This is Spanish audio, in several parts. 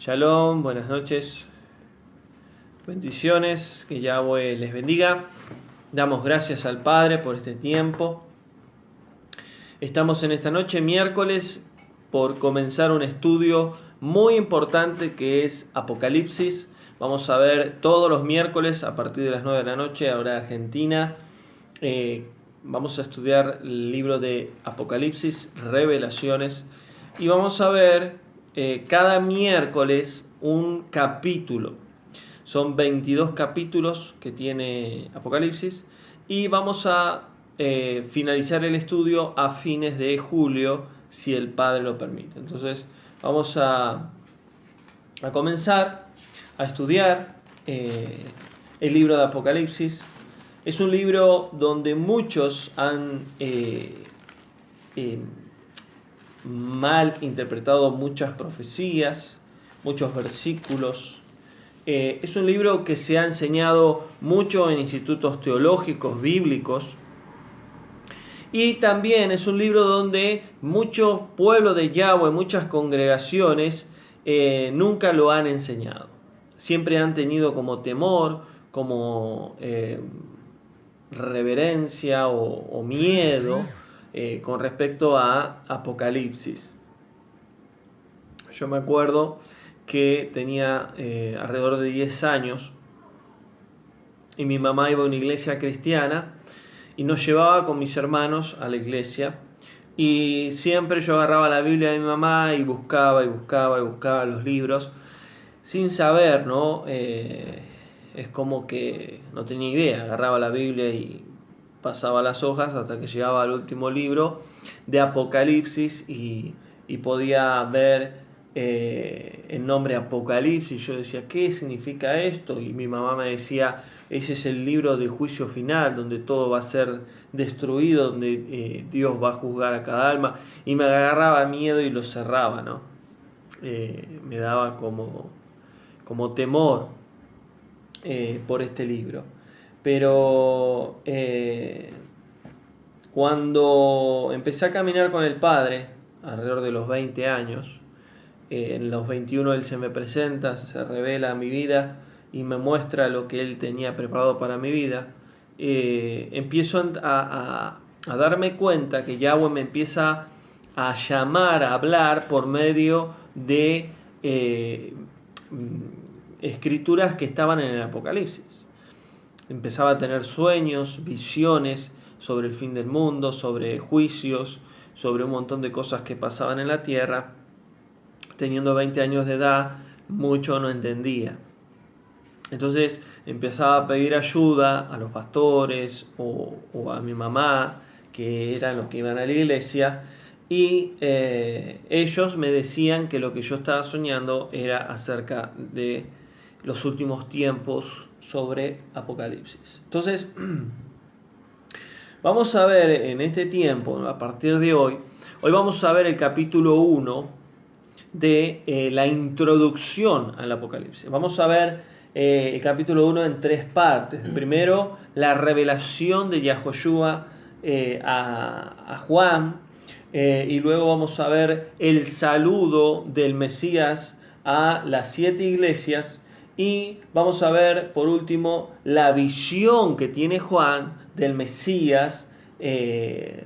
Shalom, buenas noches, bendiciones, que Yahweh les bendiga. Damos gracias al Padre por este tiempo. Estamos en esta noche, miércoles, por comenzar un estudio muy importante que es Apocalipsis. Vamos a ver todos los miércoles a partir de las 9 de la noche, hora argentina. Vamos a estudiar el libro de Apocalipsis, Revelaciones, y vamos a ver cada miércoles un capítulo. Son 22 capítulos que tiene Apocalipsis y vamos a finalizar el estudio a fines de julio, si el Padre lo permite. Entonces vamos a comenzar a estudiar el libro de Apocalipsis. Es un libro donde muchos han mal interpretado muchas profecías, muchos versículos. Es un libro que se ha enseñado mucho en institutos teológicos, bíblicos, y también es un libro donde mucho pueblo de Yahweh, muchas congregaciones, nunca lo han enseñado. Siempre han tenido como temor, como reverencia o miedo con respecto a Apocalipsis. Yo me acuerdo que tenía alrededor de 10 años y mi mamá iba a una iglesia cristiana y nos llevaba con mis hermanos a la iglesia, y siempre yo agarraba la Biblia de mi mamá y buscaba los libros sin saber, ¿no? Es como que no tenía idea, agarraba la Biblia y pasaba las hojas hasta que llegaba al último libro de Apocalipsis y podía ver el nombre Apocalipsis. Yo decía, ¿qué significa esto? Y mi mamá me decía, ese es el libro del juicio final, donde todo va a ser destruido, donde Dios va a juzgar a cada alma. Y me agarraba miedo y lo cerraba, ¿no? Me daba como temor por este libro. Pero cuando empecé a caminar con el Padre, alrededor de los 20 años, en los 21 Él se me presenta, se revela a mi vida y me muestra lo que Él tenía preparado para mi vida. Empiezo a darme cuenta que Yahweh me empieza a llamar, a hablar por medio de escrituras que estaban en el Apocalipsis. Empezaba a tener sueños, visiones sobre el fin del mundo, sobre juicios, sobre un montón de cosas que pasaban en la tierra. Teniendo 20 años de edad, mucho no entendía. Entonces empezaba a pedir ayuda a los pastores o a mi mamá, que eran los que iban a la iglesia, y ellos me decían que lo que yo estaba soñando era acerca de los últimos tiempos sobre Apocalipsis. Entonces, vamos a ver en este tiempo, a partir de hoy vamos a ver el capítulo 1 de la introducción al Apocalipsis. Vamos a ver el capítulo 1 en 3 partes. Primero, la revelación de Yahoshua a Juan, y luego vamos a ver el saludo del Mesías a las 7 iglesias, y vamos a ver por último la visión que tiene Juan del Mesías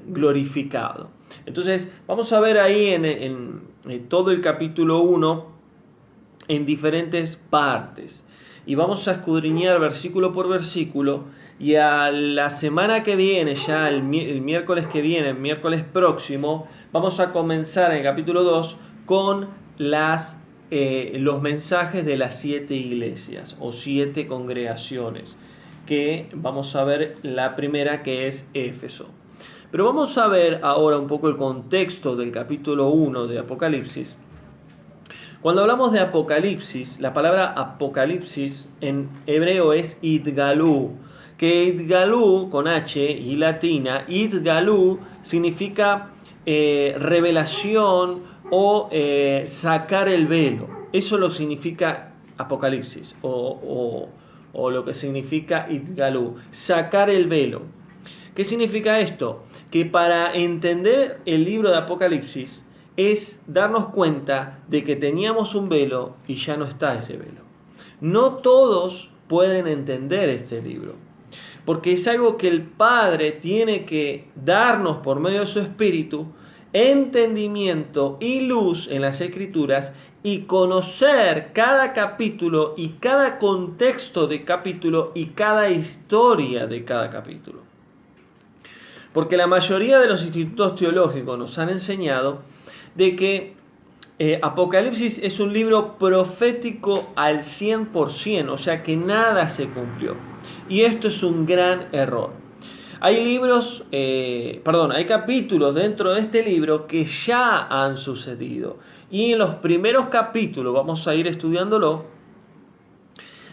glorificado. Entonces vamos a ver ahí en todo el capítulo 1 en diferentes partes, y vamos a escudriñar versículo por versículo, y a la semana que viene, ya el miércoles que viene, el miércoles próximo, vamos a comenzar en el capítulo 2 con los mensajes de las 7 iglesias o 7 congregaciones, que vamos a ver la primera, que es Éfeso. Pero vamos a ver ahora un poco el contexto del capítulo 1 de Apocalipsis. Cuando hablamos de Apocalipsis, la palabra Apocalipsis en hebreo es Itgalú, que Itgalú con H y latina, Itgalú significa revelación o sacar el velo. Eso lo significa Apocalipsis o lo que significa Itgalú, sacar el velo. ¿Qué significa esto? Que para entender el libro de Apocalipsis es darnos cuenta de que teníamos un velo y ya no está ese velo. No todos pueden entender este libro, porque es algo que el Padre tiene que darnos por medio de su Espíritu, entendimiento y luz en las Escrituras, y conocer cada capítulo y cada contexto de capítulo y cada historia de cada capítulo. Porque la mayoría de los institutos teológicos nos han enseñado de que Apocalipsis es un libro profético al 100%, o sea que nada se cumplió. Y esto es un gran error. Hay capítulos dentro de este libro que ya han sucedido. Y en los primeros capítulos, vamos a ir estudiándolo,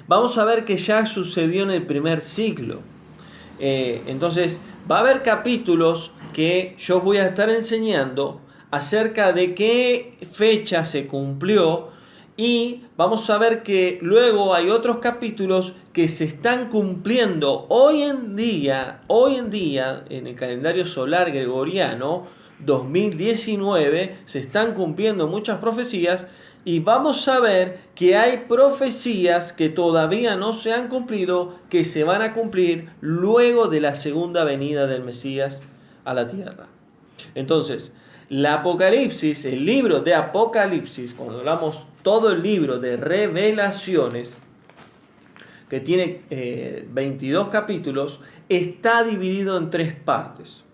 vamos a ver que ya sucedió en el primer siglo. Entonces, va a haber capítulos que yo voy a estar enseñando acerca de qué fecha se cumplió, y vamos a ver que luego hay otros capítulos que se están cumpliendo hoy en día en el calendario solar gregoriano 2019, se están cumpliendo muchas profecías, y vamos a ver que hay profecías que todavía no se han cumplido, que se van a cumplir luego de la segunda venida del Mesías a la tierra. Entonces, la Apocalipsis, el libro de Apocalipsis, cuando hablamos todo el libro de Revelaciones, que tiene 22 capítulos, está dividido en 3 partes.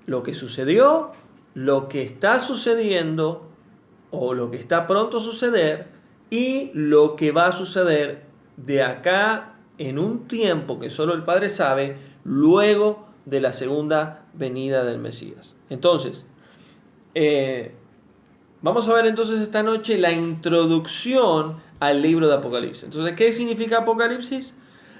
Lo que sucedió, lo que está sucediendo o lo que está pronto a suceder, y lo que va a suceder de acá en un tiempo que solo el Padre sabe, luego de la segunda venida del Mesías. Entonces, vamos a ver entonces esta noche la introducción al libro de Apocalipsis. Entonces, ¿qué significa Apocalipsis?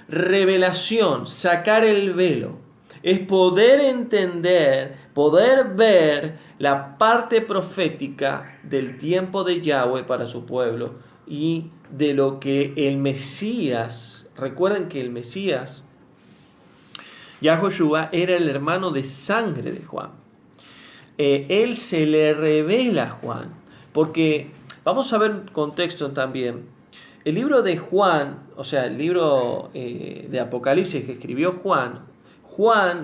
Revelación, sacar el velo. Es poder entender, poder ver la parte profética del tiempo de Yahweh para su pueblo y de lo que el Mesías, recuerden que el Mesías, Yahoshua, era el hermano de sangre de Juan. Él se le revela a Juan, porque vamos a ver un contexto también. El libro de Juan, o sea, el libro de Apocalipsis que escribió Juan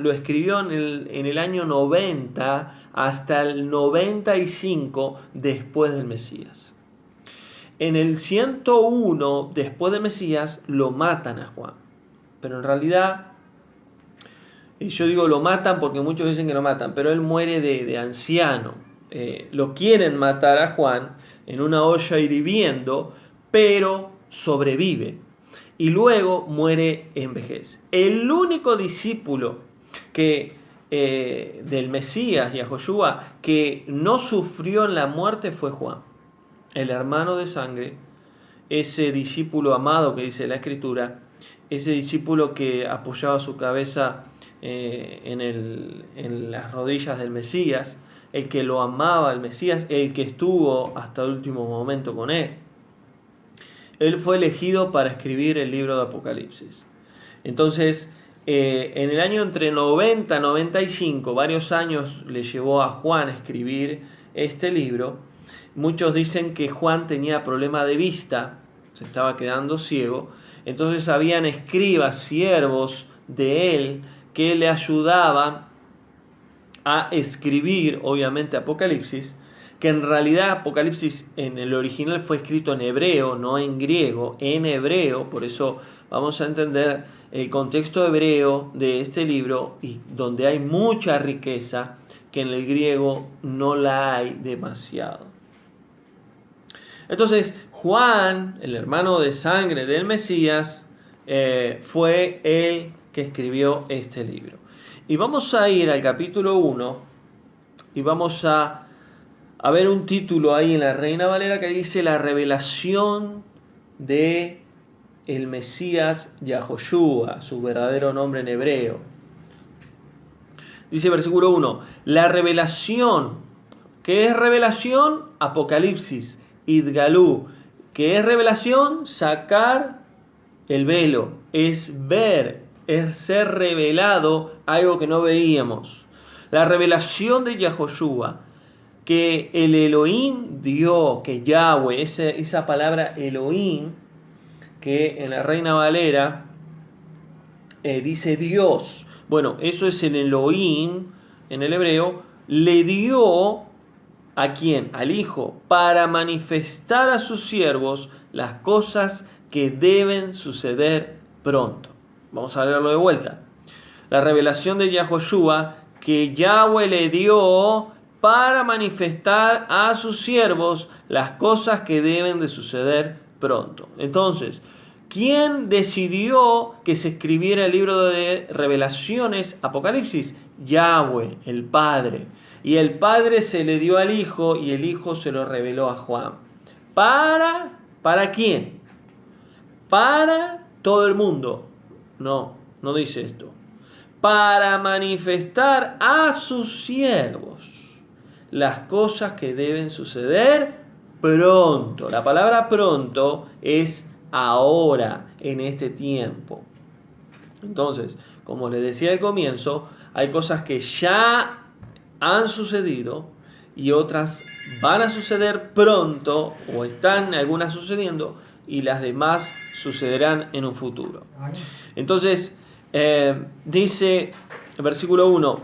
lo escribió en el año 90 hasta el 95 después del Mesías. En el 101 después del Mesías lo matan a Juan, pero en realidad, y yo digo lo matan porque muchos dicen que lo matan, pero él muere de anciano. Lo quieren matar a Juan en una olla hirviendo, pero sobrevive. Y luego muere en vejez. El único discípulo del Mesías, Yahoshua, que no sufrió en la muerte fue Juan, el hermano de sangre, ese discípulo amado que dice la Escritura, ese discípulo que apoyaba su cabeza en las rodillas del Mesías, el que lo amaba al Mesías, el que estuvo hasta el último momento con él. Él fue elegido para escribir el libro de Apocalipsis. Entonces, en el año entre 90 y 95, varios años le llevó a Juan a escribir este libro. Muchos dicen que Juan tenía problema de vista, se estaba quedando ciego. Entonces habían escribas, siervos de él, que le ayudaban a escribir, obviamente, Apocalipsis, que en realidad Apocalipsis en el original fue escrito en hebreo, no en griego, en hebreo. Por eso vamos a entender el contexto hebreo de este libro, y donde hay mucha riqueza que en el griego no la hay demasiado. Entonces, Juan, el hermano de sangre del Mesías, fue el que escribió este libro. Y vamos a ir al capítulo 1 y vamos a ver un título ahí en la Reina Valera que dice la revelación de el Mesías Yahoshua, su verdadero nombre en hebreo. Dice versículo 1, la revelación. ¿Qué es revelación? Apocalipsis, Idgalú. ¿Qué es revelación? Sacar el velo, es ver, es ser revelado algo que no veíamos. La revelación de Yahoshua que el Elohim dio, que Yahweh, esa palabra Elohim, que en la Reina Valera dice Dios. Bueno, eso es el Elohim en el hebreo. Le dio ¿a quién? Al Hijo, para manifestar a sus siervos las cosas que deben suceder pronto. Vamos a leerlo de vuelta. La revelación de Yahoshua que Yahweh le dio para manifestar a sus siervos las cosas que deben de suceder pronto. Entonces, ¿quién decidió que se escribiera el libro de Revelaciones, Apocalipsis? Yahweh, el Padre. Y el Padre se le dio al Hijo y el Hijo se lo reveló a Juan. ¿Para quién? Para todo el mundo. No dice esto. Para manifestar a sus siervos las cosas que deben suceder pronto. La palabra pronto es ahora, en este tiempo. Entonces, como les decía al comienzo, hay cosas que ya han sucedido y otras van a suceder pronto o están algunas sucediendo y las demás sucederán en un futuro. Entonces, dice el versículo 1,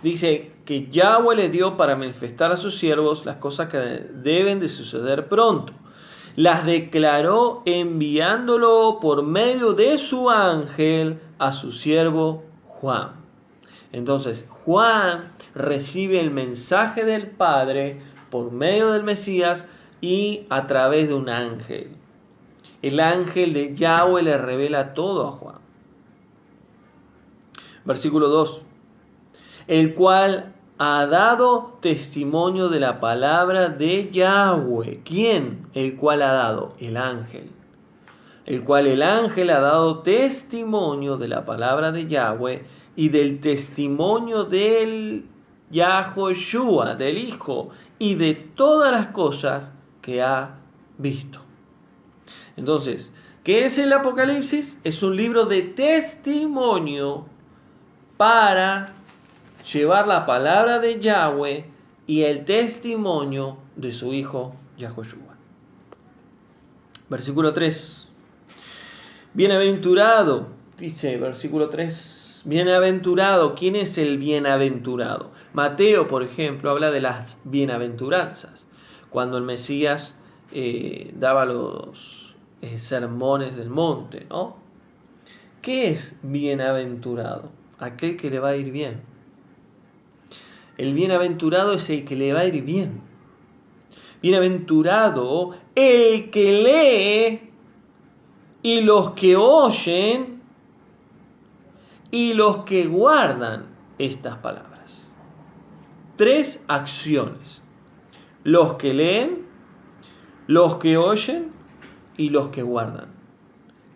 dice que Yahweh le dio para manifestar a sus siervos las cosas que deben de suceder pronto. Las declaró enviándolo por medio de su ángel a su siervo Juan. Entonces, Juan recibe el mensaje del Padre por medio del Mesías y a través de un ángel. El ángel de Yahweh le revela todo a Juan. Versículo 2. El cual ha dado testimonio de la palabra de Yahweh. ¿Quién? El cual ha dado, el ángel. El cual el ángel ha dado testimonio de la palabra de Yahweh y del testimonio del Yahoshua, del Hijo, y de todas las cosas que ha visto. Entonces, ¿qué es el Apocalipsis? Es un libro de testimonio para llevar la palabra de Yahweh y el testimonio de su Hijo Yahoshua. Versículo 3. Bienaventurado, dice versículo 3. Bienaventurado, ¿quién es el bienaventurado? Mateo, por ejemplo, habla de las bienaventuranzas. Cuando el Mesías daba los sermones del monte, ¿no? ¿Qué es bienaventurado? Aquel que le va a ir bien. El bienaventurado es el que le va a ir bien. Bienaventurado el que lee y los que oyen y los que guardan estas palabras. 3 acciones. Los que leen, los que oyen y los que guardan.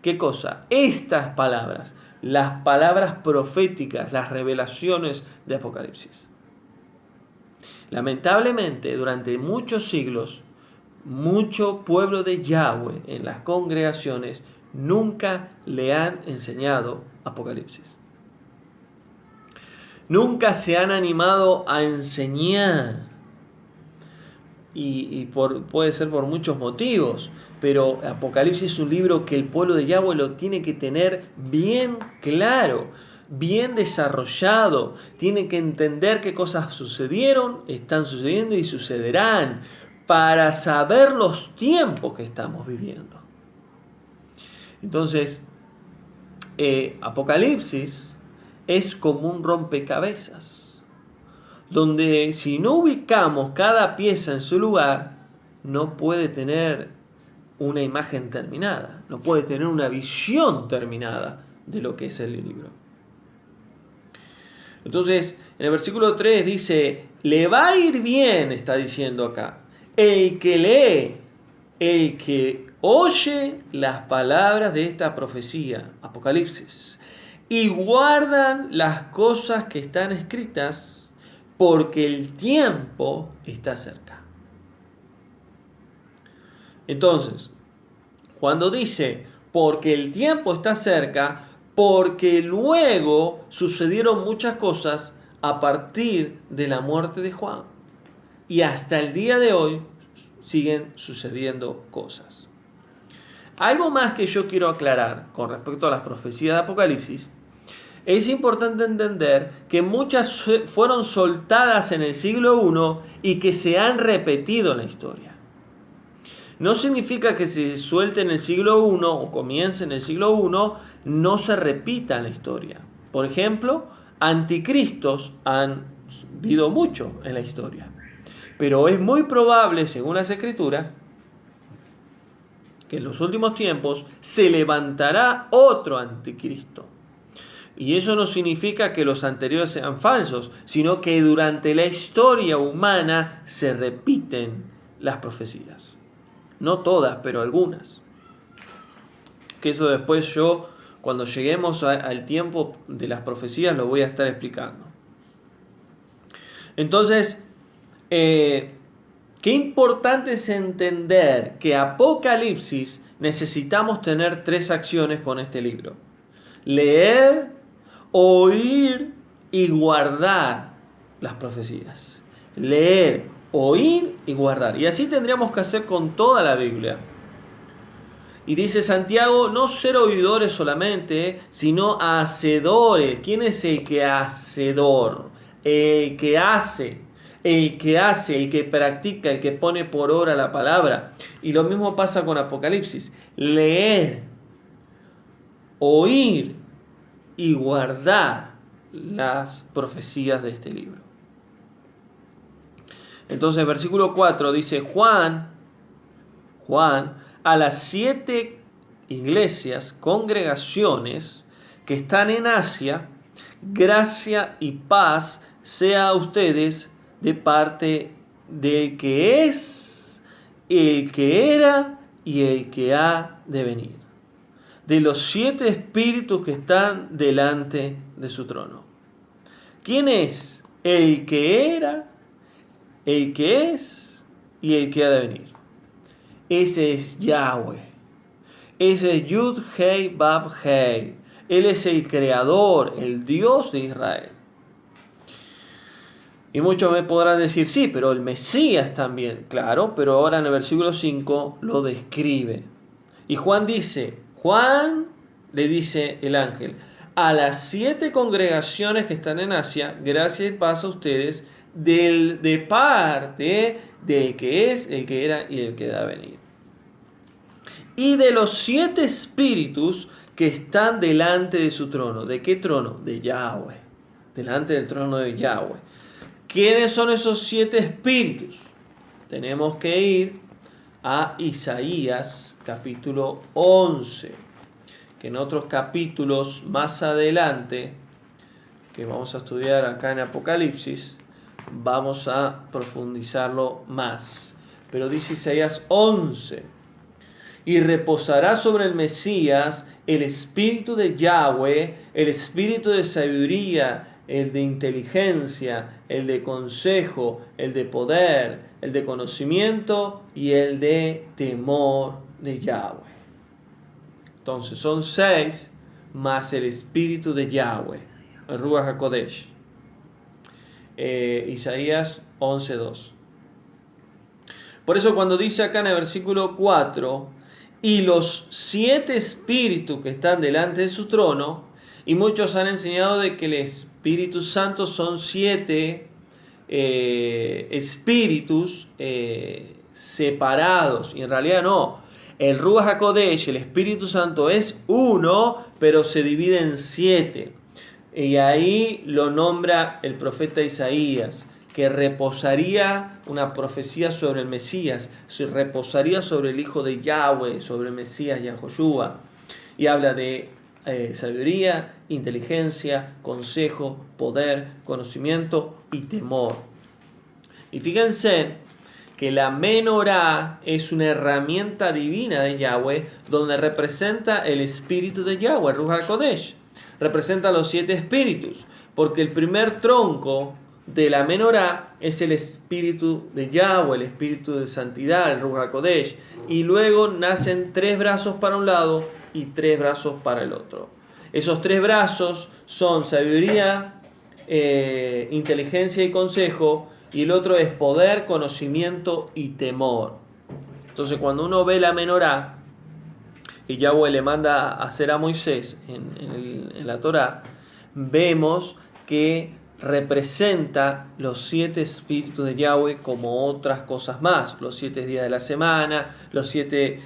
¿Qué cosa? Estas palabras, las palabras proféticas, las revelaciones de Apocalipsis. Lamentablemente, durante muchos siglos, mucho pueblo de Yahweh en las congregaciones nunca le han enseñado Apocalipsis. Nunca se han animado a enseñar. Puede ser por muchos motivos, pero Apocalipsis es un libro que el pueblo de Yahweh lo tiene que tener bien claro, bien desarrollado. Tiene que entender qué cosas sucedieron, están sucediendo y sucederán, para saber los tiempos que estamos viviendo. Entonces, Apocalipsis es como un rompecabezas, donde si no ubicamos cada pieza en su lugar, no puede tener una imagen terminada, no puede tener una visión terminada de lo que es el libro. Entonces, en el versículo 3 dice, le va a ir bien, está diciendo acá, el que lee, el que oye las palabras de esta profecía, Apocalipsis, y guardan las cosas que están escritas, porque el tiempo está cerca. Entonces, cuando dice, porque el tiempo está cerca, porque luego sucedieron muchas cosas a partir de la muerte de Juan. Y hasta el día de hoy siguen sucediendo cosas. Algo más que yo quiero aclarar con respecto a las profecías de Apocalipsis. Es importante entender que muchas fueron soltadas en el siglo I y que se han repetido en la historia. No significa que se suelte en el siglo I o comience en el siglo I, no se repita en la historia. Por ejemplo, anticristos han habido mucho en la historia. Pero es muy probable, según las Escrituras, que en los últimos tiempos se levantará otro anticristo. Y eso no significa que los anteriores sean falsos, sino que durante la historia humana se repiten las profecías. No todas, pero algunas. Que eso después yo, cuando lleguemos al tiempo de las profecías, lo voy a estar explicando. Entonces, qué importante es entender que Apocalipsis necesitamos tener 3 acciones con este libro: leer, oír y guardar las profecías. Leer, oír y guardar. Y así tendríamos que hacer con toda la Biblia. Y dice Santiago, no ser oidores solamente, sino hacedores. ¿Quién es el que hacedor? El que hace, el que practica, el que pone por obra la palabra. Y lo mismo pasa con Apocalipsis. Leer, oír y guardar las profecías de este libro. Entonces, versículo 4 dice, Juan, a las 7 iglesias, congregaciones que están en Asia, gracia y paz sea a ustedes de parte del que es, el que era y el que ha de venir, de los 7 espíritus que están delante de su trono. ¿Quién es el que era, el que es y el que ha de venir? Ese es Yahweh. Ese es Yud Hei Vav Hei. Él es el creador, el Dios de Israel. Y muchos me podrán decir, sí, pero el Mesías también. Claro, pero ahora en el versículo 5 lo describe. Y Juan le dice el ángel, a las 7 congregaciones que están en Asia, gracia y paz a ustedes, de parte del que es, el que era y el que ha de venir. Y de los 7 espíritus que están delante de su trono. ¿De qué trono? De Yahweh. Delante del trono de Yahweh. ¿Quiénes son esos 7 espíritus? Tenemos que ir a Isaías capítulo 11, que en otros capítulos más adelante, que vamos a estudiar acá en Apocalipsis, vamos a profundizarlo más. Pero dice Isaías 11, y reposará sobre el Mesías el espíritu de Yahweh, el espíritu de sabiduría, el de inteligencia, el de consejo, el de poder, el de conocimiento y el de temor de Yahweh. Entonces son 6 más el espíritu de Yahweh, el Ruach HaKodesh. Isaías 11:2. Por eso cuando dice acá en el versículo 4, y los 7 espíritus que están delante de su trono, y muchos han enseñado de que el Espíritu Santo son 7 espíritus separados, y en realidad no. El Ruach HaKodesh, el Espíritu Santo, es uno, pero se divide en 7. Y ahí lo nombra el profeta Isaías, que reposaría una profecía sobre el Mesías, se reposaría sobre el Hijo de Yahweh, sobre el Mesías Yahoshua. Y habla de sabiduría, inteligencia, consejo, poder, conocimiento y temor. Y fíjense que la menorá es una herramienta divina de Yahweh, donde representa el espíritu de Yahweh, Ruach HaKodesh. Representa los 7 espíritus, porque el primer tronco de la menorá es el espíritu de Yahweh, el espíritu de santidad, el Ruach HaKodesh, y luego nacen 3 brazos para un lado y 3 brazos para el otro. Esos 3 brazos son sabiduría, inteligencia y consejo, y el otro es poder, conocimiento y temor. Entonces, cuando uno ve la menorá, y Yahweh le manda a hacer a Moisés en la Torá, vemos que representa los 7 espíritus de Yahweh como otras cosas más, los 7 días de la semana, los 7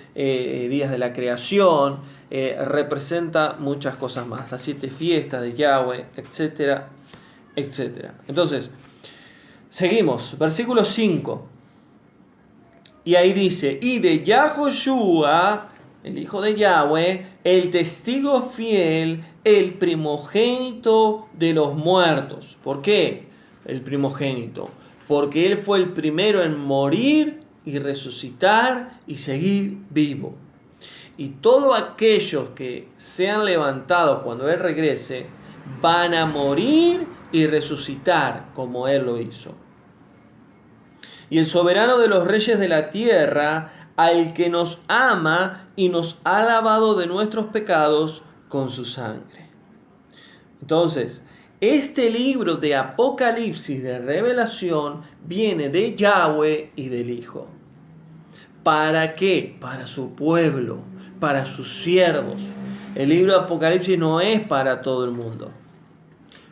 días de la creación, representa muchas cosas más, las 7 fiestas de Yahweh, etcétera, etcétera. Entonces, seguimos, versículo 5, y ahí dice, y de Yahoshua, el hijo de Yahweh, el testigo fiel, el primogénito de los muertos. ¿Por qué el primogénito? Porque él fue el primero en morir y resucitar y seguir vivo. Y todos aquellos que sean levantados cuando él regrese, van a morir y resucitar como él lo hizo. Y el soberano de los reyes de la tierra, al que nos ama y nos ha lavado de nuestros pecados con su sangre. Entonces, este libro de Apocalipsis, de revelación, viene de Yahweh y del Hijo. ¿Para qué? Para su pueblo, para sus siervos. El libro de Apocalipsis no es para todo el mundo.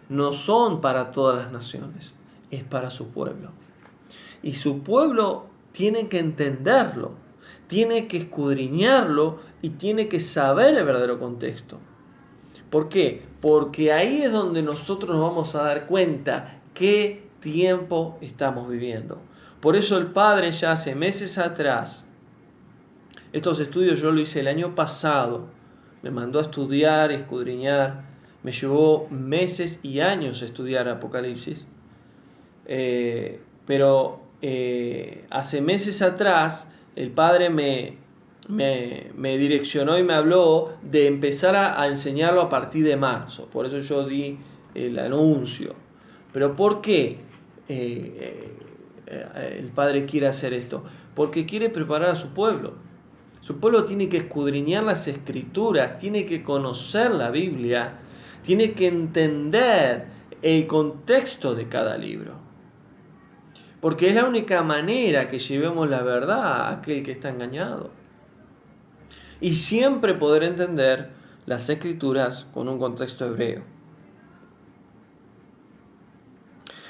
No son para todas las naciones. Es para su pueblo. Y su pueblo tiene que entenderlo, tiene que escudriñarlo y tiene que saber el verdadero contexto. ¿Por qué? Porque ahí es donde nosotros nos vamos a dar cuenta qué tiempo estamos viviendo. Por eso el Padre ya hace meses atrás, estos estudios yo lo hice el año pasado, me mandó a estudiar, escudriñar, me llevó meses y años estudiar Apocalipsis, pero hace meses atrás el Padre me direccionó y me habló de empezar a enseñarlo a partir de marzo. Por eso yo di el anuncio. ¿Pero por qué el Padre quiere hacer esto? Porque quiere preparar a su pueblo. Su pueblo tiene que escudriñar las Escrituras, tiene que conocer la Biblia, tiene que entender el contexto de cada libro. Porque es la única manera que llevemos la verdad a aquel que está engañado. Y siempre poder entender las Escrituras con un contexto hebreo.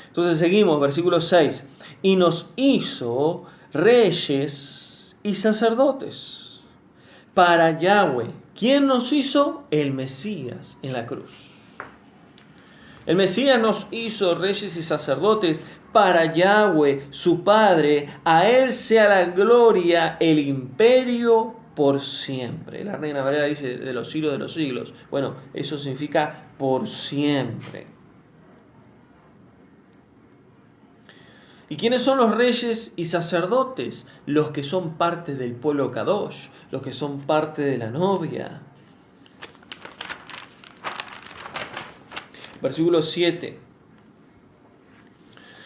Entonces seguimos, versículo 6. Y nos hizo reyes y sacerdotes para Yahweh. ¿Quién nos hizo? El Mesías en la cruz. El Mesías nos hizo reyes y sacerdotes para Yahweh, su Padre. A Él sea la gloria, el imperio por siempre. La Reina Valera dice de los siglos de los siglos. Bueno, eso significa por siempre. ¿Y quiénes son los reyes y sacerdotes? Los que son parte del pueblo Kadosh, los que son parte de la novia. Versículo 7.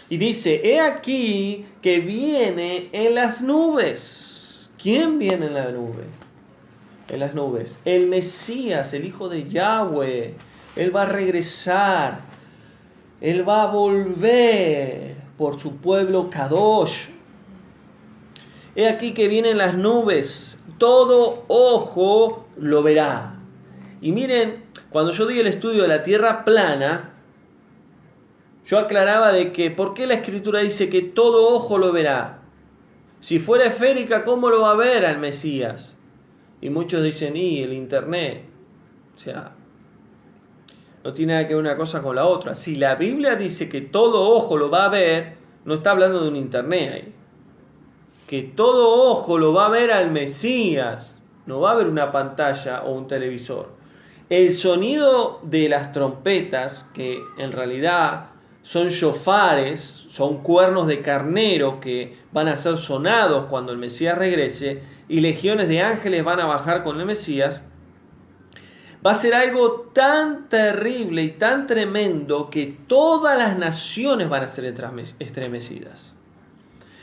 Y dice, he aquí que viene en las nubes. ¿Quién viene en la nube? En las nubes. El Mesías, el Hijo de Yahweh. Él va a regresar. Él va a volver por su pueblo Kadosh. He aquí que viene en las nubes. Todo ojo lo verá. Y miren, cuando yo di el estudio de la tierra plana, yo aclaraba de que, ¿por qué la Escritura dice que todo ojo lo verá? Si fuera esférica, ¿cómo lo va a ver al Mesías? Y muchos dicen, y el Internet. O sea, no tiene nada que ver una cosa con la otra. Si la Biblia dice que todo ojo lo va a ver, no está hablando de un Internet ahí. Que todo ojo lo va a ver al Mesías. No va a haber una pantalla o un televisor. El sonido de las trompetas, que en realidad son shofares, son cuernos de carnero que van a ser sonados cuando el Mesías regrese, y legiones de ángeles van a bajar con el Mesías, va a ser algo tan terrible y tan tremendo que todas las naciones van a ser estremecidas.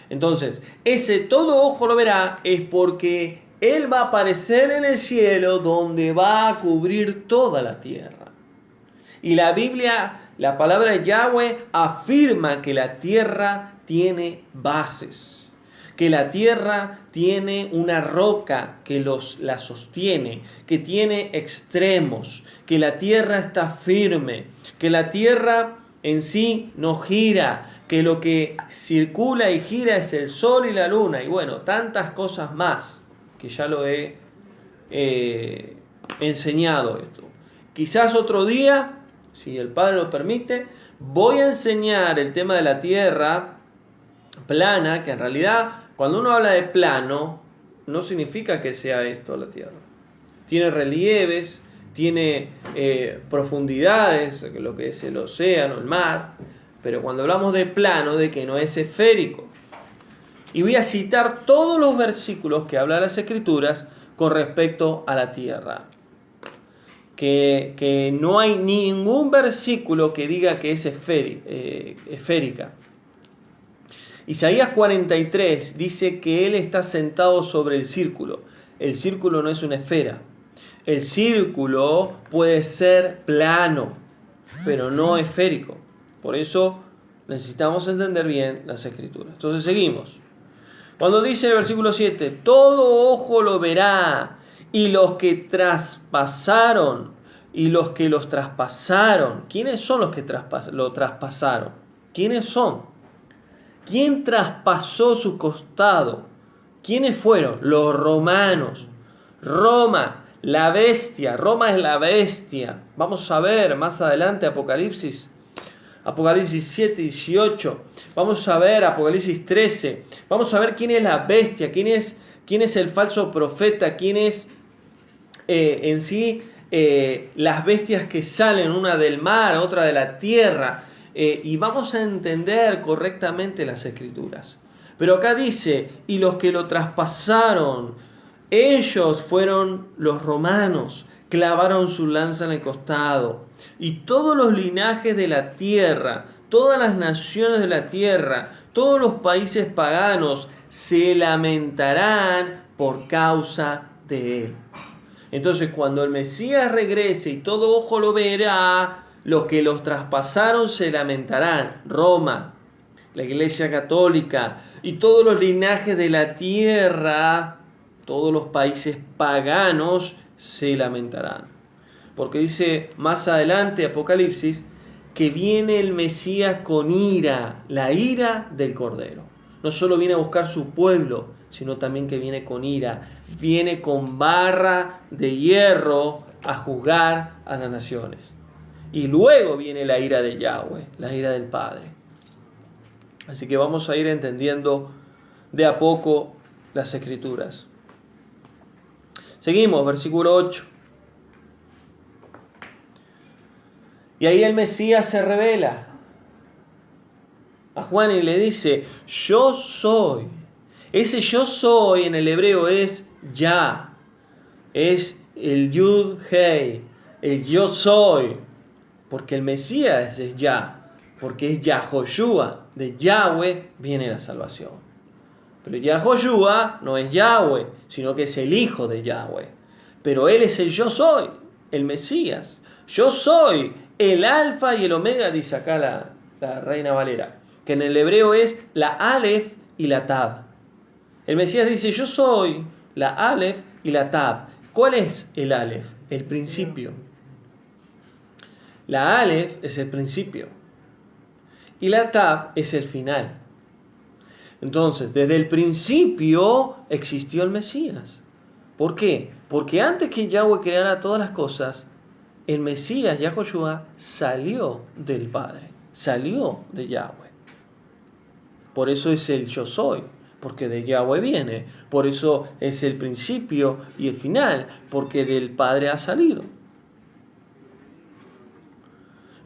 Entonces, ese todo ojo lo verá es porque Él va a aparecer en el cielo donde va a cubrir toda la tierra. Y la Biblia, la palabra de Yahweh afirma que la tierra tiene bases, que la tierra tiene una roca que la sostiene, que tiene extremos, que la tierra está firme, que la tierra en sí no gira, que lo que circula y gira es el sol y la luna, y bueno, tantas cosas más que ya lo he enseñado esto. Quizás otro día, si el Padre lo permite, voy a enseñar el tema de la tierra plana, que en realidad cuando uno habla de plano, no significa que sea esto la tierra. Tiene relieves, tiene profundidades, lo que es el océano, el mar, pero cuando hablamos de plano, de que no es esférico. Y voy a citar todos los versículos que hablan las Escrituras con respecto a la tierra. Que no hay ningún versículo que diga que es esférica. Isaías 43 dice que Él está sentado sobre el círculo. El círculo no es una esfera. El círculo puede ser plano, pero no esférico. Por eso necesitamos entender bien las Escrituras. Entonces seguimos. Cuando dice el versículo 7, todo ojo lo verá, y los que traspasaron, y los que los traspasaron. ¿Quiénes son los que lo traspasaron? ¿Quiénes son? ¿Quién traspasó su costado? ¿Quiénes fueron? Los romanos. Roma, la bestia. Roma es la bestia. Vamos a ver más adelante Apocalipsis 7, 18. Vamos a ver Apocalipsis 13. Vamos a ver quién es la bestia, quién es el falso profeta, quién es en sí las bestias que salen, una del mar, otra de la tierra. Y vamos a entender correctamente las Escrituras. Pero acá dice, y los que lo traspasaron, ellos fueron los romanos, clavaron su lanza en el costado. Y todos los linajes de la tierra, todas las naciones de la tierra, todos los países paganos se lamentarán por causa de él. Entonces, cuando el Mesías regrese y todo ojo lo verá, los que los traspasaron se lamentarán. Roma, la Iglesia Católica y todos los linajes de la tierra, todos los países paganos se lamentarán. Porque dice más adelante Apocalipsis que viene el Mesías con ira, la ira del Cordero. No solo viene a buscar su pueblo, sino también que viene con ira. Viene con barra de hierro a juzgar a las naciones. Y luego viene la ira de Yahweh, la ira del Padre. Así que vamos a ir entendiendo de a poco las Escrituras. Seguimos, versículo 8. Y ahí el Mesías se revela a Juan y le dice, yo soy. Ese yo soy en el hebreo es Ya. Es el Yud Hei, el yo soy. Porque el Mesías es Ya. Porque es Yahoshua. De Yahweh viene la salvación. Pero Yahoshua no es Yahweh, sino que es el Hijo de Yahweh. Pero Él es el yo soy, el Mesías. Yo soy el Alfa y el Omega, dice acá la Reina Valera. Que en el hebreo es la Aleph y la Tab. El Mesías dice, yo soy la Aleph y la Tab. ¿Cuál es el Aleph? El principio. La Aleph es el principio. Y la Tab es el final. Entonces, desde el principio existió el Mesías. ¿Por qué? Porque antes que Yahweh creara todas las cosas, el Mesías, Yahoshua, salió del Padre. Salió de Yahweh. Por eso es el yo soy, porque de Yahweh viene. Por eso es el principio y el final, porque del Padre ha salido.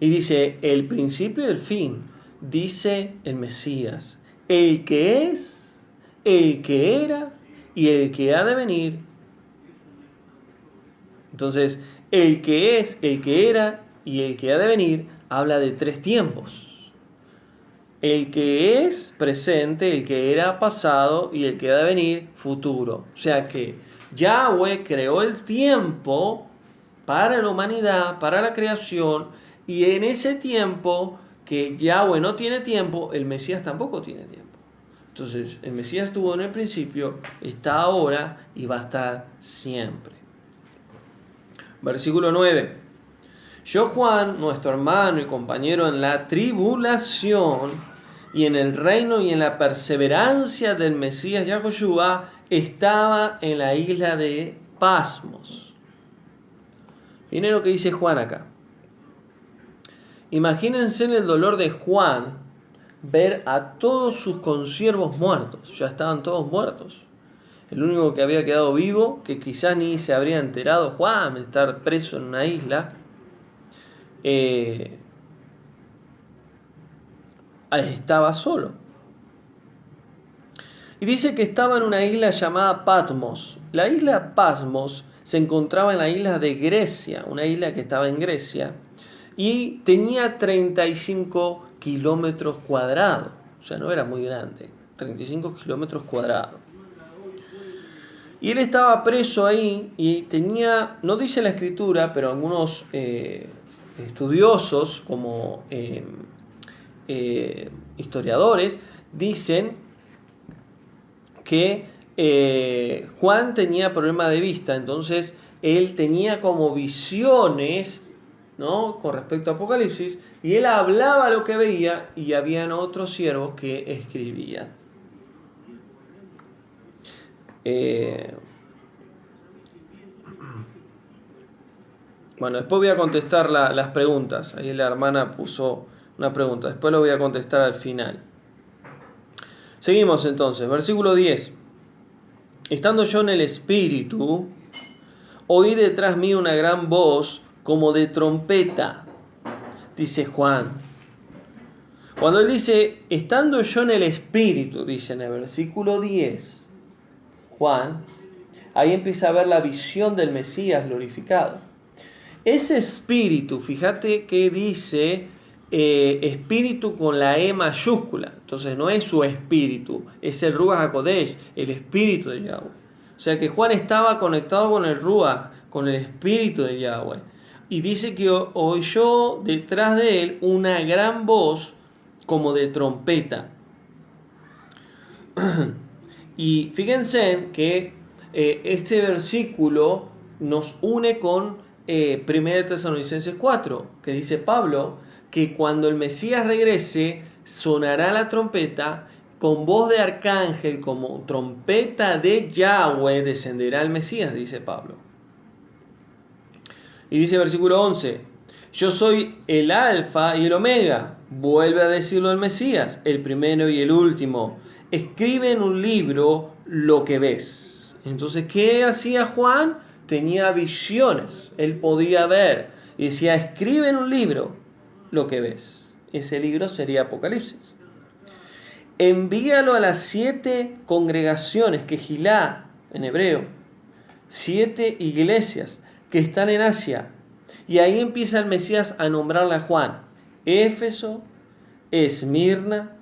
Y dice, el principio y el fin, dice el Mesías, el que es, el que era y el que ha de venir. Entonces, el que es, el que era y el que ha de venir, habla de tres tiempos. El que es presente, el que era pasado y el que ha de venir futuro. O sea que Yahweh creó el tiempo para la humanidad, para la creación, y en ese tiempo que Yahweh no tiene tiempo, el Mesías tampoco tiene tiempo. Entonces, el Mesías estuvo en el principio, está ahora y va a estar siempre. Versículo 9. Yo, Juan, nuestro hermano y compañero en la tribulación y en el reino y en la perseverancia del Mesías Yahushua, estaba en la isla de Pasmos. Miren lo que dice Juan acá. Imagínense el dolor de Juan ver a todos sus consiervos muertos. Ya estaban todos muertos. El único que había quedado vivo, que quizás ni se habría enterado, Juan, de estar preso en una isla, estaba solo. Y dice que estaba en una isla llamada Patmos. La isla Patmos se encontraba en la isla de Grecia, una isla que estaba en Grecia, y tenía 35 kilómetros cuadrados. O sea, no era muy grande, 35 kilómetros cuadrados. Y él estaba preso ahí y tenía, no dice la escritura, pero algunos estudiosos como historiadores dicen que Juan tenía problema de vista, entonces él tenía como visiones, ¿no?, con respecto a Apocalipsis, y él hablaba lo que veía y habían otros siervos que escribían. Bueno, después voy a contestar las preguntas. Ahí la hermana puso una pregunta, después lo voy a contestar al final. Seguimos entonces, versículo 10. Estando yo en el Espíritu, oí detrás mío una gran voz como de trompeta, dice Juan. Cuando él dice, estando yo en el Espíritu, dice en el versículo 10, Juan, ahí empieza a ver la visión del Mesías glorificado. Ese Espíritu, fíjate que dice Espíritu con la E mayúscula. Entonces no es su Espíritu, es el Ruach HaKodesh, el Espíritu de Yahweh. O sea que Juan estaba conectado con el Ruach, con el Espíritu de Yahweh. Y dice que oyó detrás de él una gran voz como de trompeta. Y fíjense que este versículo nos une con 1 Tesalonicenses 4, que dice Pablo que cuando el Mesías regrese sonará la trompeta, con voz de arcángel, como trompeta de Yahweh descenderá el Mesías, dice Pablo. Y dice versículo 11, yo soy el alfa y el omega, vuelve a decirlo el Mesías, el primero y el último. Escribe en un libro lo que ves. Entonces, ¿qué hacía Juan? Tenía visiones, él podía ver, y decía, escribe en un libro lo que ves. Ese libro sería Apocalipsis. Envíalo a las 7 congregaciones, Kehilá en hebreo, 7 iglesias que están en Asia. Y ahí empieza el Mesías a nombrarle a Juan: Éfeso, Esmirna,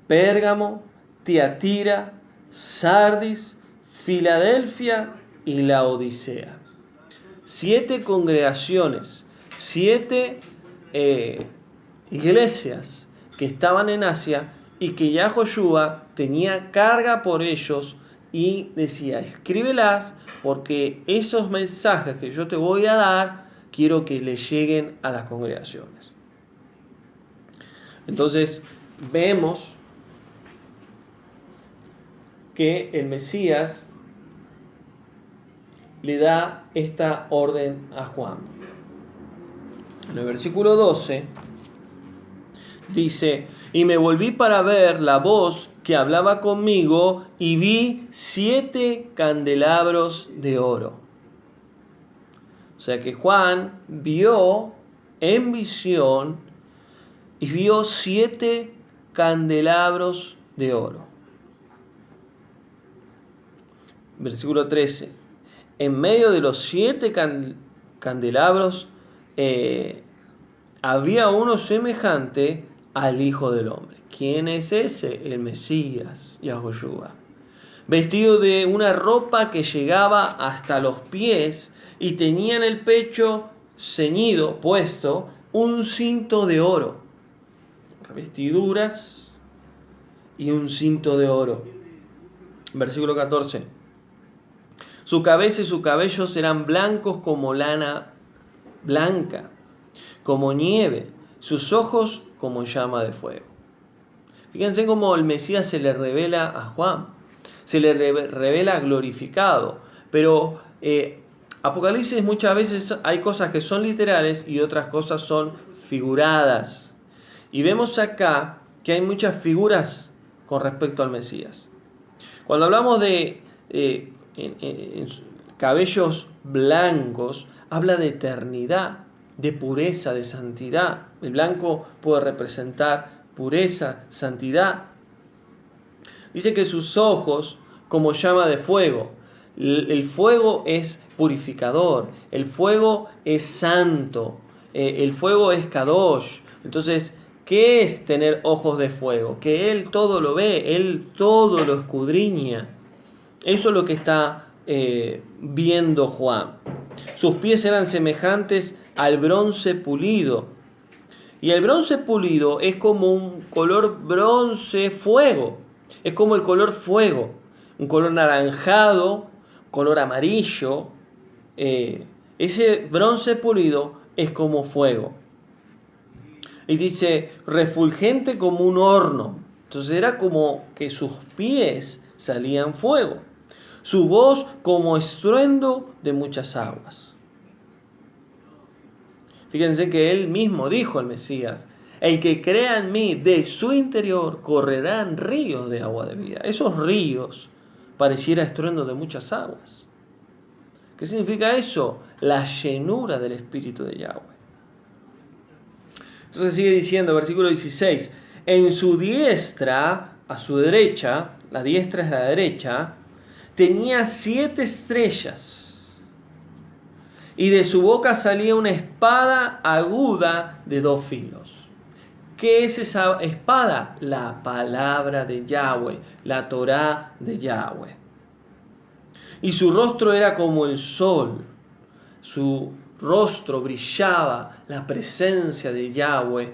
Pérgamo, Tiatira, Sardis, Filadelfia y la Odisea. 7 congregaciones, 7 iglesias que estaban en Asia y que Yahushua tenía carga por ellos y decía, escríbelas porque esos mensajes que yo te voy a dar quiero que le lleguen a las congregaciones. Entonces vemos que el Mesías le da esta orden a Juan. En el versículo 12 dice, y me volví para ver la voz que hablaba conmigo y vi 7 candelabros de oro. O sea que Juan vio en visión y vio 7 candelabros de oro. Versículo 13. En medio de los 7 candelabros había uno semejante al Hijo del Hombre. ¿Quién es ese? El Mesías, Yahushua. vestido de una ropa que llegaba hasta los pies y tenía en el pecho ceñido, puesto, un cinto de oro. Vestiduras y un cinto de oro. Versículo 14. Su cabeza y su cabello serán blancos como lana blanca, como nieve, sus ojos como llama de fuego. Fíjense cómo el Mesías se le revela a Juan, se le revela glorificado, pero Apocalipsis muchas veces hay cosas que son literales y otras cosas son figuradas. Y vemos acá que hay muchas figuras con respecto al Mesías. Cuando hablamos de cabellos blancos, habla de eternidad, de pureza, de santidad. El blanco puede representar pureza, santidad. Dice que sus ojos como llama de fuego. El fuego es purificador, el fuego es santo, el fuego es kadosh. Entonces, ¿qué es tener ojos de fuego? Que Él todo lo ve, Él todo lo escudriña. Eso es lo que está viendo Juan. Sus pies eran semejantes al bronce pulido. Y el bronce pulido es como un color bronce fuego. Es como el color fuego. Un color naranjado, color amarillo. Ese bronce pulido es como fuego. Y dice, refulgente como un horno. Entonces era como que sus pies salían fuego. Su voz como estruendo de muchas aguas. Fíjense que él mismo dijo al Mesías, el que crea en mí, de su interior correrán ríos de agua de vida. Esos ríos pareciera estruendo de muchas aguas. ¿Qué significa eso? La llenura del Espíritu de Yahweh. Entonces sigue diciendo, versículo 16, en su diestra, a su derecha, la diestra es la derecha, tenía 7 estrellas. Y de su boca salía una espada aguda de 2 filos. ¿Qué es esa espada? La palabra de Yahweh, la Torá de Yahweh. Y su rostro era como el sol. Su rostro brillaba, la presencia de Yahweh.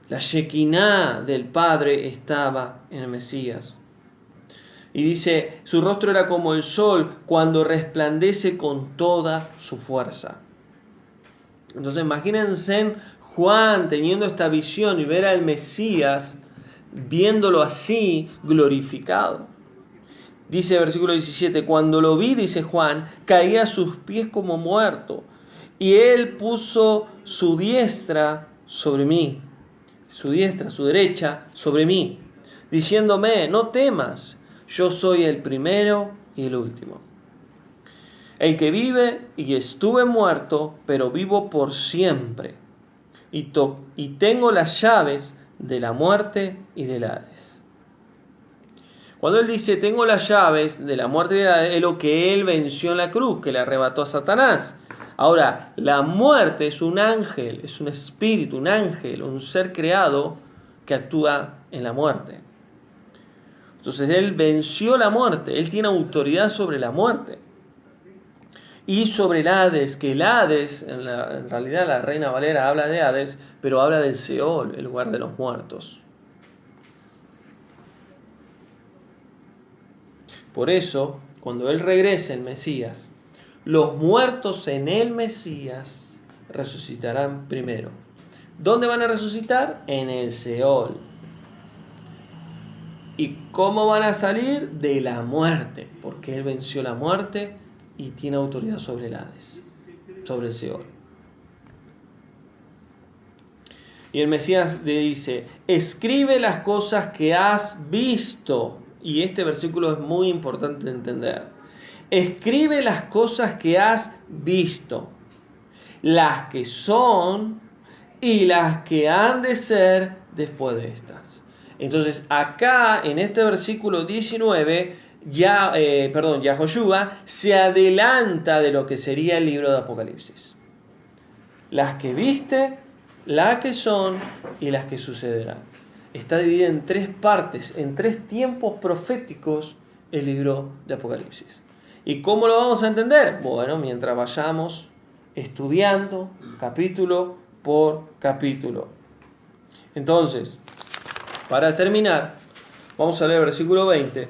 La Shekinah del Padre estaba en el Mesías. Y dice, su rostro era como el sol cuando resplandece con toda su fuerza. Entonces imagínense Juan teniendo esta visión y ver al Mesías, viéndolo así, glorificado. Dice versículo 17, cuando lo vi, dice Juan, caí a sus pies como muerto. Y él puso su diestra sobre mí, su diestra, su derecha sobre mí, diciéndome, no temas. Yo soy el primero y el último. El que vive y estuve muerto, pero vivo por siempre. Y tengo las llaves de la muerte y del Hades. Cuando él dice, tengo las llaves de la muerte y del Hades, es lo que él venció en la cruz, que le arrebató a Satanás. Ahora, la muerte es un ángel, es un espíritu, un ángel, un ser creado que actúa en la muerte. Entonces él venció la muerte, él tiene autoridad sobre la muerte. Y sobre el Hades, que el Hades, en realidad la Reina Valera habla de Hades, pero habla del Seol, el lugar de los muertos. Por eso, cuando él regrese, el Mesías, los muertos en el Mesías resucitarán primero. ¿Dónde van a resucitar? En el Seol. ¿Y cómo van a salir? De la muerte, porque él venció la muerte y tiene autoridad sobre el Hades, sobre el Seol. Y el Mesías le dice, escribe las cosas que has visto. Y este versículo es muy importante de entender. Escribe las cosas que has visto, las que son y las que han de ser después de estas. Entonces acá en este versículo 19 Yahoshua se adelanta de lo que sería el libro de Apocalipsis. Las que viste, las que son y las que sucederán. Está dividida en 3 partes, en 3 tiempos proféticos el libro de Apocalipsis. ¿Y cómo lo vamos a entender? Bueno, mientras vayamos estudiando capítulo por capítulo. Entonces, para terminar, vamos a leer el versículo 20.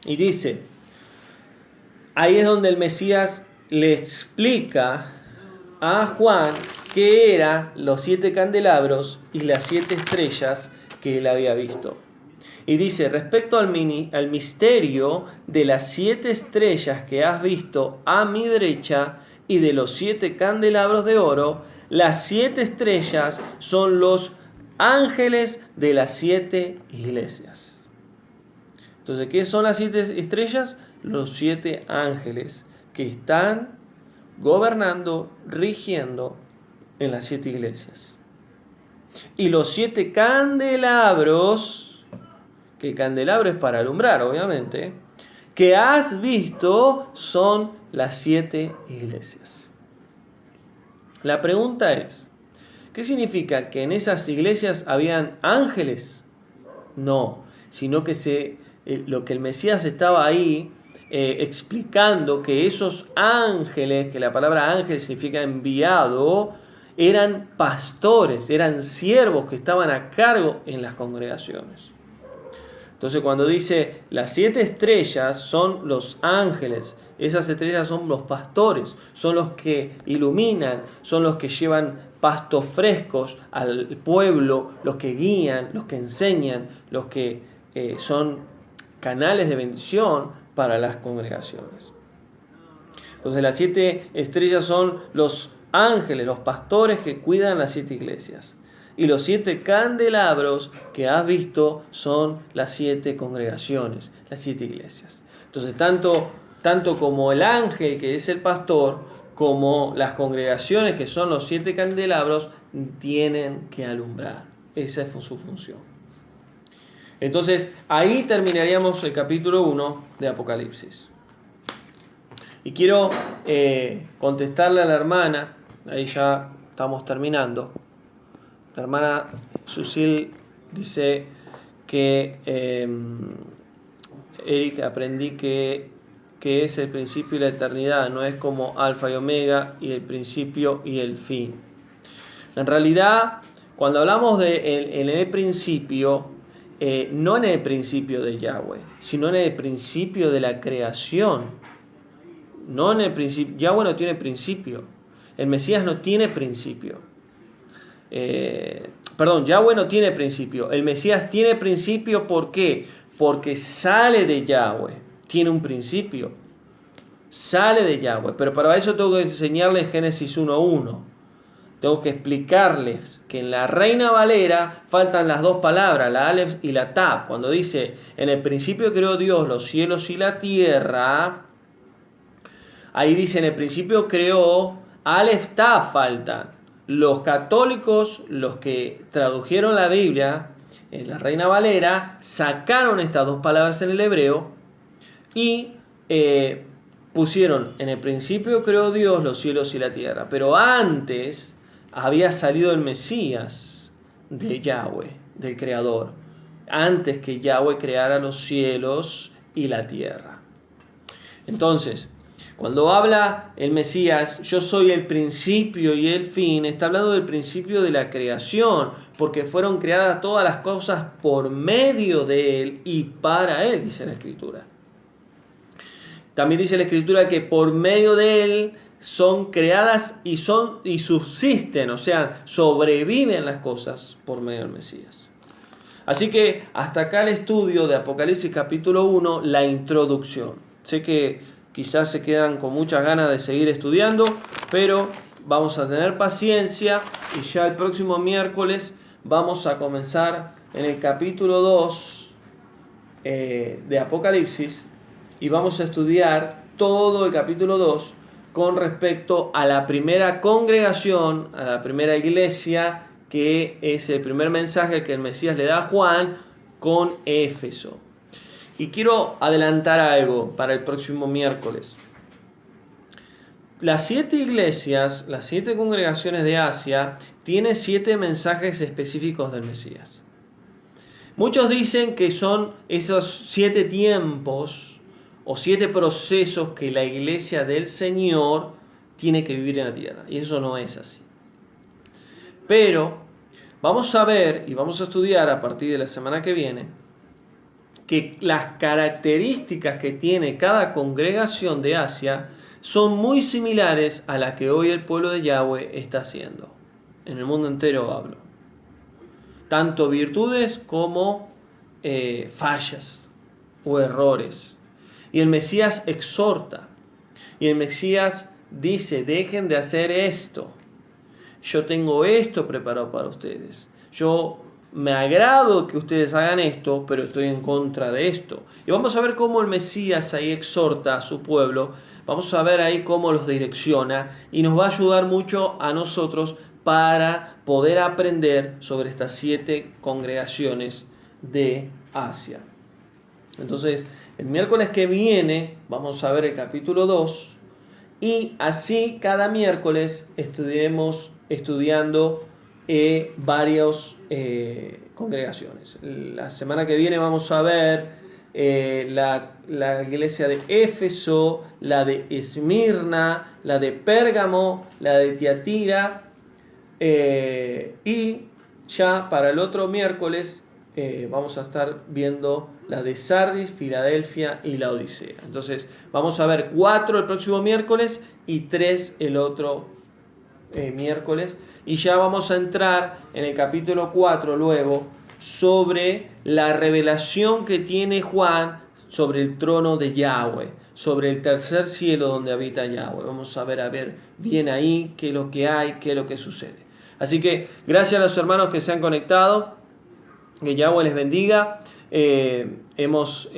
Y dice, ahí es donde el Mesías le explica a Juan qué eran los 7 candelabros y las 7 estrellas que él había visto. Y dice, respecto al misterio de las 7 estrellas que has visto a mi derecha y de los 7 candelabros de oro, las 7 estrellas son los ángeles de las 7 iglesias. Entonces, ¿qué son las 7 estrellas? Los 7 ángeles que están gobernando, rigiendo en las 7 iglesias. Y los 7 candelabros, que el candelabro es para alumbrar, obviamente, que has visto son las 7 iglesias. La pregunta es, ¿qué significa? ¿Que en esas iglesias habían ángeles? No, sino que lo que el Mesías estaba ahí explicando, que esos ángeles, que la palabra ángel significa enviado, eran pastores, eran siervos que estaban a cargo en las congregaciones. Entonces, cuando dice las 7 estrellas son los ángeles, esas estrellas son los pastores, son los que iluminan, son los que llevan pastos frescos al pueblo, los que guían, los que enseñan, los que son canales de bendición para las congregaciones. Entonces, las 7 estrellas son los ángeles, los pastores que cuidan las 7 iglesias. Y los 7 candelabros que has visto son las 7 congregaciones, las 7 iglesias. Entonces, tanto como el ángel, que es el pastor, como las congregaciones, que son los 7 candelabros, tienen que alumbrar. Esa es su función. Entonces, ahí terminaríamos el capítulo 1 de Apocalipsis. Y quiero contestarle a la hermana, ahí ya estamos terminando. La hermana Susil dice que Eric, aprendí que es el principio y la eternidad, no es como alfa y omega y el principio y el fin. En realidad, cuando hablamos de en el principio, no en el principio de Yahweh, sino en el principio de la creación. No en el principio. Yahweh no tiene principio. El Mesías no tiene principio. Yahweh no tiene principio. El Mesías tiene principio, ¿por qué? Porque sale de Yahweh. Tiene un principio. Sale de Yahweh. Pero para eso tengo que enseñarles Génesis 1:1. Tengo que explicarles que en la Reina Valera faltan las 2 palabras, la Aleph y la Tav. Cuando dice, en el principio creó Dios los cielos y la tierra, ahí dice, en el principio creó, Aleph, Tav faltan. Los católicos, los que tradujeron la Biblia en la Reina Valera, sacaron estas 2 palabras en el hebreo y pusieron, en el principio creó Dios los cielos y la tierra. Pero antes había salido el Mesías de Yahweh, del Creador, antes que Yahweh creara los cielos y la tierra. Entonces, cuando habla el Mesías, yo soy el principio y el fin, está hablando del principio de la creación, porque fueron creadas todas las cosas por medio de Él y para Él, dice la Escritura. También dice la Escritura que por medio de Él son creadas y subsisten, o sea, sobreviven las cosas por medio del Mesías. Así que hasta acá el estudio de Apocalipsis capítulo 1, la introducción. Sé que quizás se quedan con muchas ganas de seguir estudiando, pero vamos a tener paciencia y ya el próximo miércoles vamos a comenzar en el capítulo 2 de Apocalipsis y vamos a estudiar todo el capítulo 2 con respecto a la primera congregación, a la primera iglesia, que es el primer mensaje que el Mesías le da a Juan con Éfeso. Y quiero adelantar algo para el próximo miércoles. Las 7 iglesias, las 7 congregaciones de Asia, tienen 7 mensajes específicos del Mesías. Muchos dicen que son esos 7 tiempos o 7 procesos que la iglesia del Señor tiene que vivir en la tierra. Y eso no es así. Pero vamos a ver y vamos a estudiar a partir de la semana que viene que las características que tiene cada congregación de Asia son muy similares a las que hoy el pueblo de Yahweh está haciendo. En el mundo entero hablo. Tanto virtudes como fallas o errores. Y el Mesías exhorta. Y el Mesías dice, dejen de hacer esto. Yo tengo esto preparado para ustedes. Yo me agrado que ustedes hagan esto, pero estoy en contra de esto. Y vamos a ver cómo el Mesías ahí exhorta a su pueblo. Vamos a ver ahí cómo los direcciona. Y nos va a ayudar mucho a nosotros para poder aprender sobre estas 7 congregaciones de Asia. Entonces, el miércoles que viene vamos a ver el capítulo 2 y así cada miércoles estaremos estudiando varias congregaciones. La semana que viene vamos a ver la iglesia de Éfeso, la de Esmirna, la de Pérgamo, la de Tiatira. Y ya para el otro miércoles vamos a estar viendo la de Sardis, Filadelfia y la Odisea. Entonces vamos a ver 4 el próximo miércoles y 3 el otro miércoles. Y ya vamos a entrar en el capítulo 4 luego sobre la revelación que tiene Juan sobre el trono de Yahweh, sobre el tercer cielo donde habita Yahweh. Vamos a ver bien ahí qué es lo que hay, qué es lo que sucede. Así que gracias a los hermanos que se han conectado, que Yahweh les bendiga. Hemos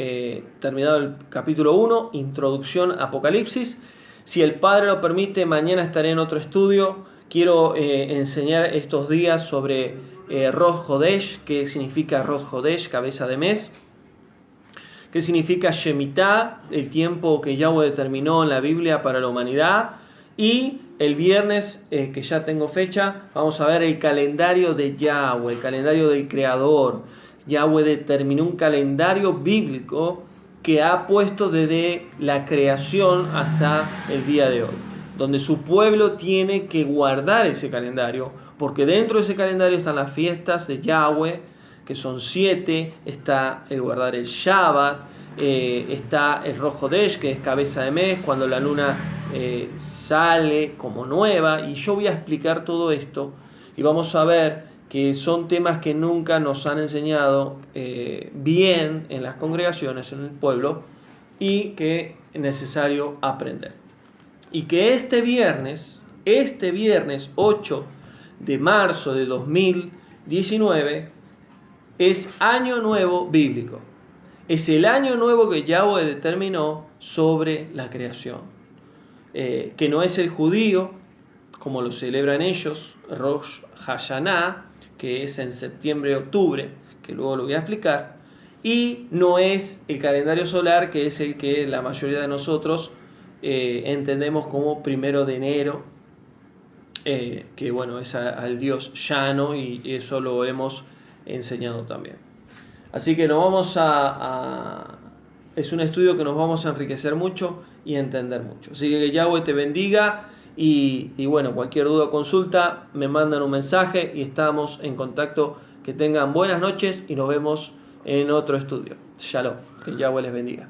terminado el capítulo 1, introducción a Apocalipsis. Si el Padre lo permite, mañana estaré en otro estudio. Quiero enseñar estos días sobre Rosh Hodesh, que significa Rosh Hodesh, cabeza de mes, que significa Shemitah, el tiempo que Yahweh determinó en la Biblia para la humanidad. Y el viernes, que ya tengo fecha, vamos a ver el calendario de Yahweh, el calendario del Creador. Yahweh determinó un calendario bíblico que ha puesto desde la creación hasta el día de hoy, donde su pueblo tiene que guardar ese calendario, porque dentro de ese calendario están las fiestas de Yahweh, que son 7, está el guardar el Shabbat, está el Rosh Hodesh, que es cabeza de mes, cuando la luna sale como nueva, y yo voy a explicar todo esto, y vamos a ver que son temas que nunca nos han enseñado bien en las congregaciones, en el pueblo, y que es necesario aprender. Y que este viernes 8 de marzo de 2019, es año nuevo bíblico. Es el año nuevo que Yahweh determinó sobre la creación. Que no es el judío, como lo celebran ellos, Rosh Hashanah, que es en septiembre y octubre, que luego lo voy a explicar. Y no es el calendario solar, que es el que la mayoría de nosotros entendemos como 1 de enero, que bueno, es al Dios llano, y eso lo hemos enseñado también. Así que nos vamos es un estudio que nos vamos a enriquecer mucho y entender mucho. Así que Yahweh te bendiga y bueno, cualquier duda o consulta me mandan un mensaje y estamos en contacto. Que tengan buenas noches y nos vemos en otro estudio. Shalom, que Yahweh les bendiga.